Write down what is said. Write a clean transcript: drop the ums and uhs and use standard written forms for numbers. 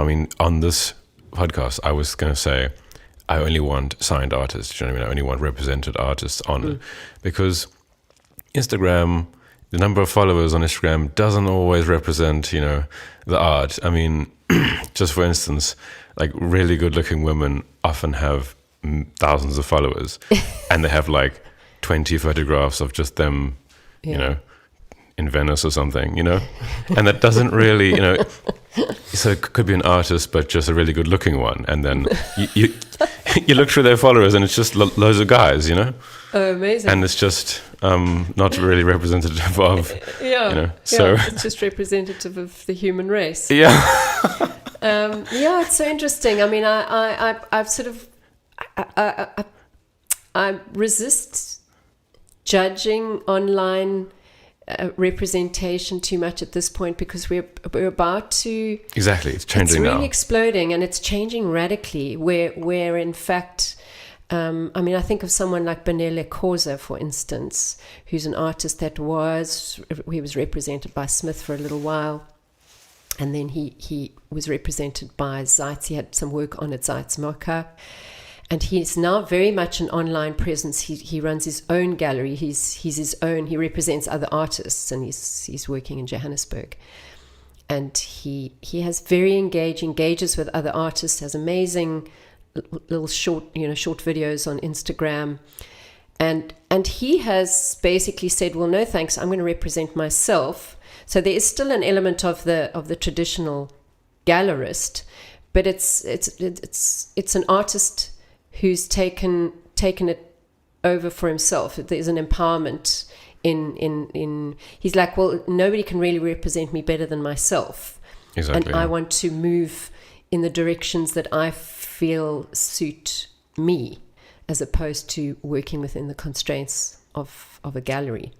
I mean, on this podcast, I was going to say, I only want signed artists. Do you know what I mean? I only want represented artists on it, because Instagram, the number of followers on Instagram doesn't always represent, the art. I mean, just for instance, like really good-looking women often have thousands of followers, and they have like 20 photographs of just them, in Venice or something, and that doesn't really, so it could be an artist, but just a really good-looking one, and then you you look through their followers, and it's just loads of guys, Oh, amazing. and it's just not really representative of, so it's just representative of the human race. yeah. It's so interesting. I mean, I've sort of, I resist judging online representation too much at this point, because we're about to, Exactly, it's changing it's really now. exploding, and it's changing radically, where in fact, I think of someone like Benele Khoza, for instance, who's an artist he was represented by Smith for a little while, and then he was represented by Zeitz. He had some work on at Zeitz Mocha, and he's now very much an online presence. He runs his own gallery. He's his own. He represents other artists, and he's working in Johannesburg. And he has very engages with other artists. Has amazing little short videos on Instagram, and he has basically said, well, no thanks, I'm going to represent myself. So there is still an element of the traditional gallerist, but it's an artist who's taken it over for himself. There's an empowerment in he's like, well, nobody can really represent me better than myself. Exactly. And I want to move in the directions that I feel suit me, as opposed to working within the constraints of a gallery.